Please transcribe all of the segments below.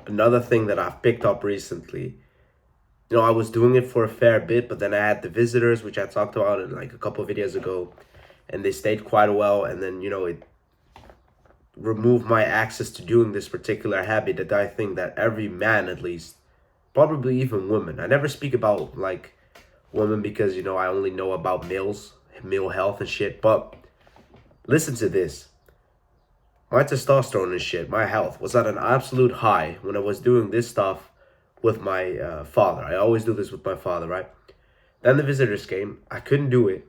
Another thing that I've picked up recently, I was doing it for a fair bit, but then I had the visitors, which I talked about in like a couple of videos ago, and they stayed quite a while, and then it removed my access to doing this particular habit that I think that every man, at least, probably even women. I never speak about like women because I only know about male health and shit. But listen to this. My testosterone and shit, my health was at an absolute high when I was doing this stuff with my father. I always do this with my father, right? Then the visitors came. I couldn't do it.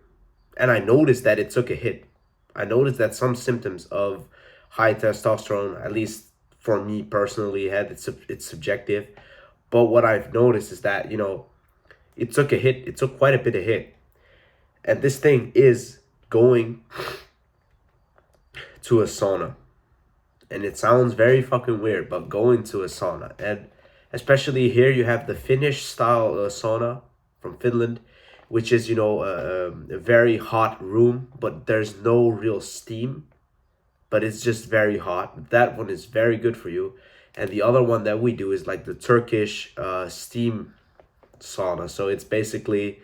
And I noticed that it took a hit. I noticed that some symptoms of high testosterone, at least for me personally, it's subjective. But what I've noticed is that, it took a hit. It took quite a bit of hit. And this thing is going to a sauna. And it sounds very fucking weird, but going to a sauna. And especially here, you have the Finnish style sauna from Finland, which is, a very hot room, but there's no real steam, but it's just very hot. That one is very good for you. And the other one that we do is like the Turkish steam sauna. So it's basically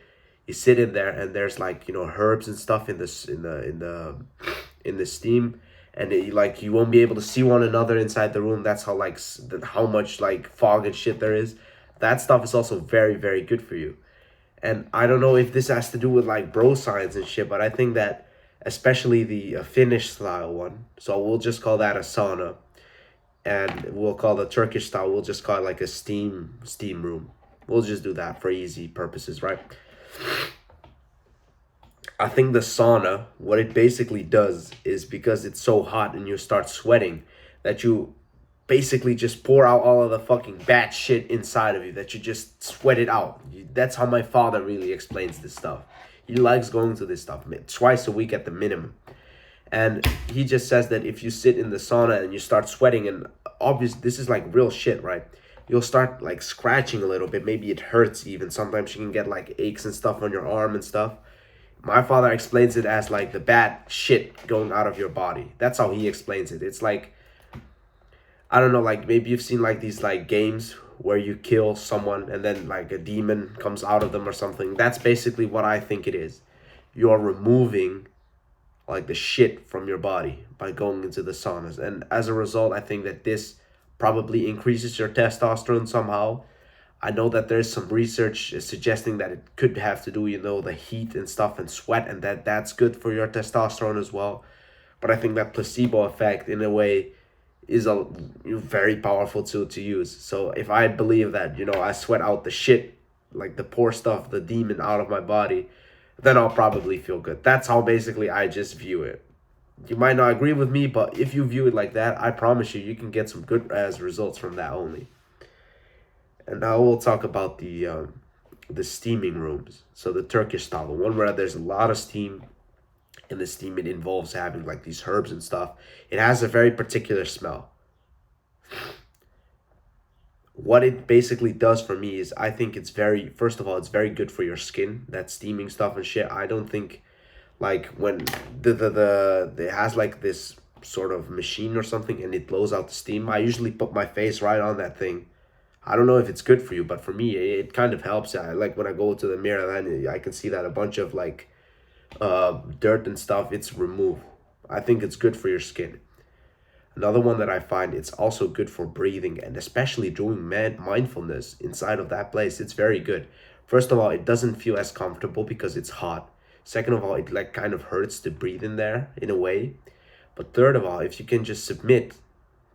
you sit in there and there's like herbs and stuff in this in the steam, and like you won't be able to see one another inside the room. That's how like how much like fog and shit there is. That stuff is also very, very good for you. And I don't know if this has to do with like bro science and shit, but I think that especially the Finnish style one, so we'll just call that a sauna, and we'll call the Turkish style, we'll just call it like a steam room. We'll just do that for easy purposes, right? I think the sauna, what it basically does is because it's so hot and you start sweating, that you basically just pour out all of the fucking bad shit inside of you, that you just sweat it out. That's how my father really explains this stuff. He likes going to this stuff twice a week at the minimum. And he just says that if you sit in the sauna and you start sweating, and obviously this is like real shit, right? You'll start like scratching a little bit. Maybe it hurts even. Sometimes you can get like aches and stuff on your arm and stuff. My father explains it as like the bad shit going out of your body. That's how he explains it. It's like, I don't know, like maybe you've seen like these like games where you kill someone and then like a demon comes out of them or something. That's basically what I think it is. You're removing like the shit from your body by going into the saunas. And as a result, I think that this probably increases your testosterone somehow. I know that there's some research suggesting that it could have to do, the heat and stuff and sweat, and that's good for your testosterone as well. But I think that placebo effect, in a way, is a very powerful tool to use. So if I believe that, I sweat out the shit, like the poor stuff, the demon out of my body, then I'll probably feel good. That's how basically I just view it. You might not agree with me, but if you view it like that, I promise you can get some good as results from that only. And now we'll talk about the steaming rooms. So the Turkish style, the one where there's a lot of steam. And the steam, it involves having like these herbs and stuff. It has a very particular smell. What it basically does for me is, I think it's very, first of all, it's very good for your skin. That steaming stuff and shit. I don't think like when it has like this sort of machine or something and it blows out the steam. I usually put my face right on that thing. I don't know if it's good for you, but for me, it kind of helps. I like when I go to the mirror, then I can see that a bunch of like dirt and stuff, it's removed. I think it's good for your skin. Another one that I find, it's also good for breathing, and especially doing mindfulness inside of that place. It's very good. First of all, it doesn't feel as comfortable because it's hot. Second of all, it like kind of hurts to breathe in there in a way. But third of all, if you can just submit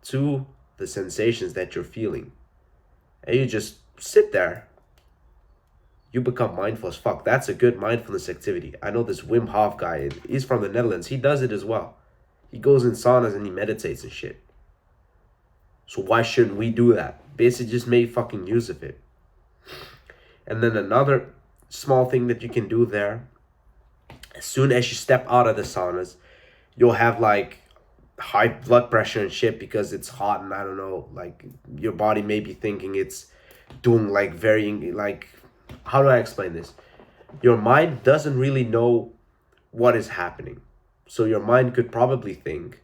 to the sensations that you're feeling, and you just sit there, you become mindful as fuck. That's a good mindfulness activity. I know this Wim Hof guy, he's from the Netherlands. He does it as well. He goes in saunas and he meditates and shit. So why shouldn't we do that? Basically just make fucking use of it. And then another small thing that you can do there, as soon as you step out of the saunas, you'll have like high blood pressure and shit because it's hot, and I don't know, like your body may be thinking it's doing like varying, like, how do I explain this? Your mind doesn't really know what is happening. So your mind could probably think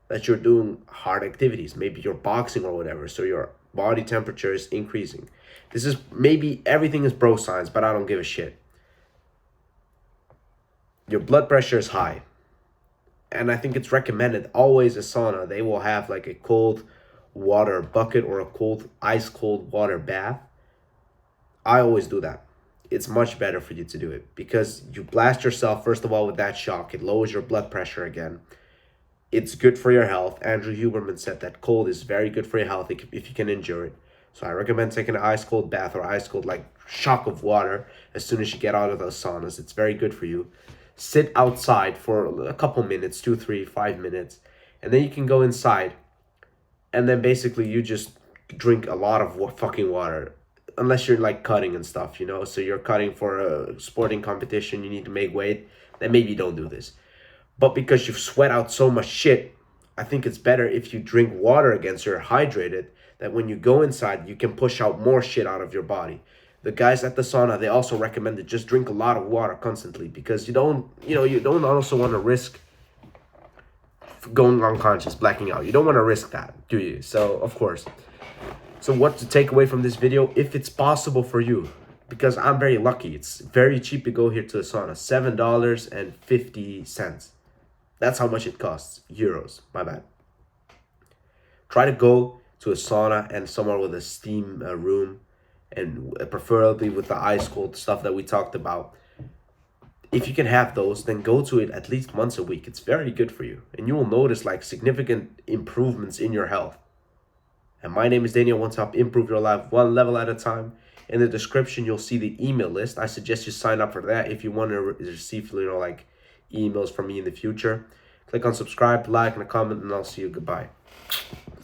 that you're doing hard activities. Maybe you're boxing or whatever. So your body temperature is increasing. This is maybe everything is bro science, but I don't give a shit. Your blood pressure is high. And I think it's recommended always a sauna. They will have like a cold water bucket or a cold, ice cold water bath. I always do that. It's much better for you to do it because you blast yourself, first of all, with that shock. It lowers your blood pressure again. It's good for your health. Andrew Huberman said that cold is very good for your health if you can endure it. So I recommend taking an ice cold bath or ice cold like shock of water as soon as you get out of those saunas. It's very good for you. Sit outside for a couple minutes, 2, 3, 5 minutes, and then you can go inside. And then basically you just drink a lot of fucking water. Unless you're like cutting and stuff, you know. So you're cutting for a sporting competition, you need to make weight, then maybe don't do this. But because you've sweat out so much shit, I think it's better if you drink water again so you're hydrated, that when you go inside, you can push out more shit out of your body. The guys at the sauna, they also recommend to just drink a lot of water constantly because you don't also want to risk going unconscious, blacking out. You don't want to risk that, do you? So, of course. So what to take away from this video, if it's possible for you, because I'm very lucky. It's very cheap to go here to the sauna, $7.50. That's how much it costs, euros, my bad. Try to go to a sauna and somewhere with a steam room, and preferably with the ice cold stuff that we talked about. If you can have those, then go to it at least once a week. It's very good for you. And you will notice like significant improvements in your health. And my name is Deenie. I want to help improve your life one level at a time. In the description, you'll see the email list. I suggest you sign up for that if you want to receive, like emails from me in the future. Click on subscribe, like, and a comment, and I'll see you. Goodbye.